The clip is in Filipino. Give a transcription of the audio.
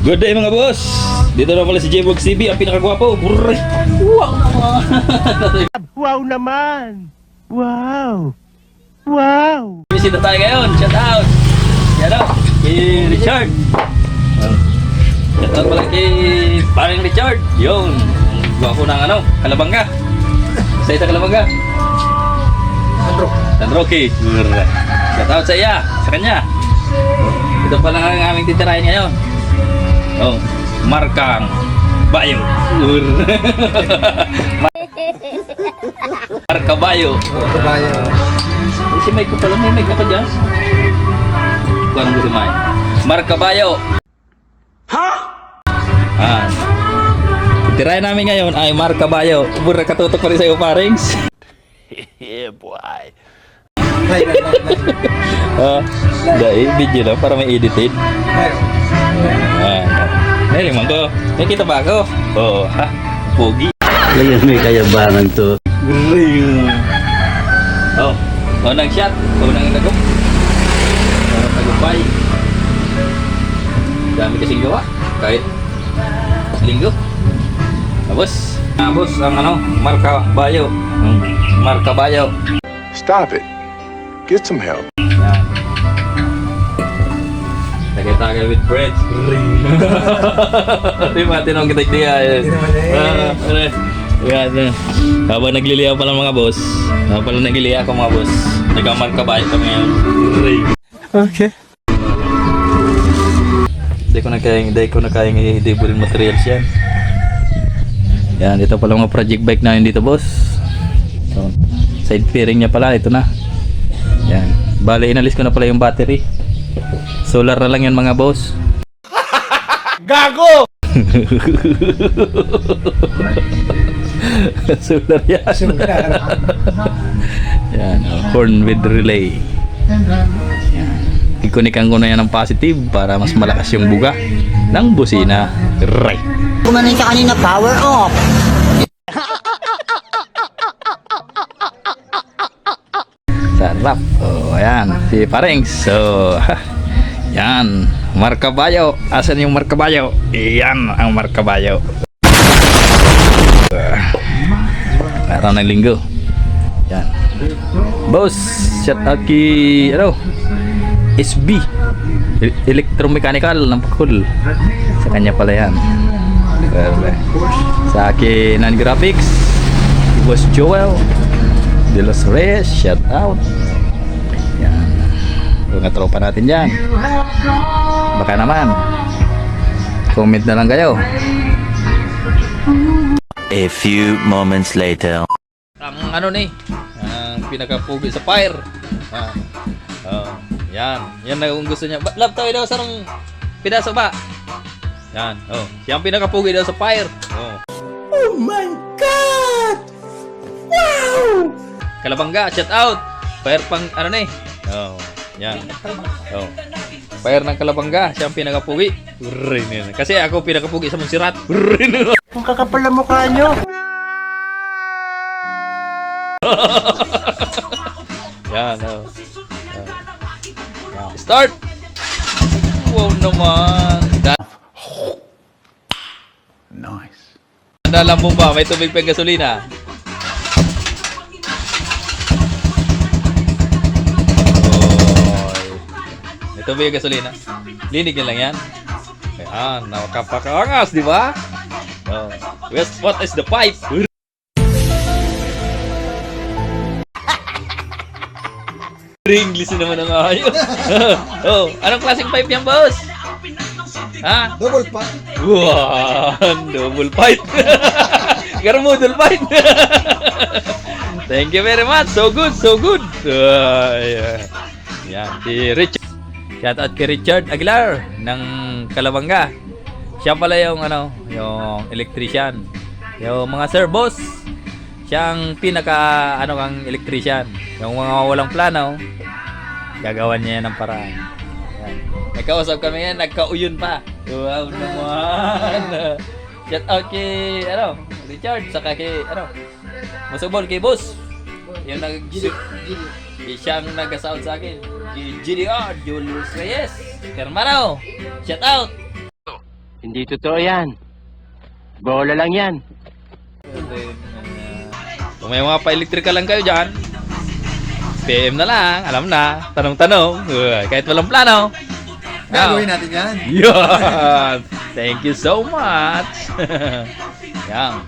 Good day mga boss! Dito na pala si J-Vlog TV, ang pinakagwapo. Hurray! Wow naman! Wow naman! Wow! Wow! Bisita tayo ngayon, shout out! Shout out kay Richard! Shout out pala kay paring Richard! Yun! Gwapo ng ano, Kalabanga! Sa ita Kalabanga! San Roque! Shout out sa iya, sa kanya! Ito pala ang aming titirahin ngayon. Oh, Markang Bayo. Marka Bayo. Si Mike ko pala, may Mike na pa dyan. Kuhaan ko si Mike. Marka Bayo. Ha? Ah. Titirahin namin ngayon ay Marka Bayo. Bura katutok pa rin sa'yo, parings. Yeah, boy! Dahil video lang para may edited. Nalimang ko. May kita ba ako? Oo, ha? Pogi. Ngayon may kayabangan to. Oh, unang shot. Unang nagok. Tagumpay. Dami kasing gawa. Kahit linggo. Tapos, ang ano, Marka Bayo. Marka Bayo. Stop it. Get some help. Yan. Tagay-tagay with friends. Di ba, tinong kita yan. Yan. Habang nagliliya pa lang mga boss. Habang nagliliya ako mga boss. Nagkamarka ba ito ngayon? Okay. Hindi ko na kayang i-debulin materials yan. Yan, ito pala mga project bike na yun dito boss. So, side fairing niya pala, ito na. Yan. Bale, inalis ko na pala yung battery. Solar na lang yan mga boss. Gago! Solar yan. Yan, horn with relay. Yan. Ikunikan ko na yan ng positive para mas malakas yung buga ng busina. Right. Kumanin ka kanina, power off. Sarap. Oh, ayan. Si Parings. So, yan. Marka Bayo. Asan yung Marka Bayo? Yan ang Marka Bayo. Araw ng linggo. Yan. Boss, shout out kay SB Electromechanical ng Pakul. Sa kanya pala yan. Sa akin Nan Graphics, Boss Joel De Los Reyes, shout out. Yan. Mga tropa natin dyan. Baka naman comment na lang kayo. A few moments later. Ang ano ni, ang pinakapugi sa fire. Yan. Yan na kung gusto niya. Love tayo daw sa nung pidaso ba? Yan. Oh, siyang pinakapugi daw sa fire. Oh my God! Wow! Kalabanga, shout out. Fire pang ano ni? Oh, yan. Oh. Fire ng Kalabanga, siyang pinakapugi. Kasi ako pinakapugi sa Monserrat. Ang kakapal na mukha nyo! Yan, oh. Yan. Start! Wow naman! Nice. Alam mo ba, may tubig pa yung gasolina? May tubig yung gasolina. Linig nyo lang yan. Ayan, nakapakaangas, di ba? Oh. What is the pipe? English naman ang ayos. Oh, anong klaseng pipe yan, boss? Ha? Double pipe. Double pipe. Garmudol pipe. Thank you very much. So good, so good. Yan, si Richard. Shout out kay Richard Aguilar ng Kalabanga. Siya pala yung yung electrician. Yung mga sir boss, siyang pinaka kang electrician. Yung mga walang plano, gagawan niya ng paraan. Yan. Nagkausap kami yan, nagkauyon pa. Wow naman. Shout out kay Richard, saka kay Masubol kay boss. Yung siyang nag-sound sa akin. Kay GDR, Julius Reyes. Hermano, shout out. Hindi totoo yan. Bola lang yan. Kung may mga pa-electrical lang kayo dyan, PM na lang, alam na, tanong-tanong, kahit walang plano. Gagawin natin yan. Yan! Thank you so much! Yan.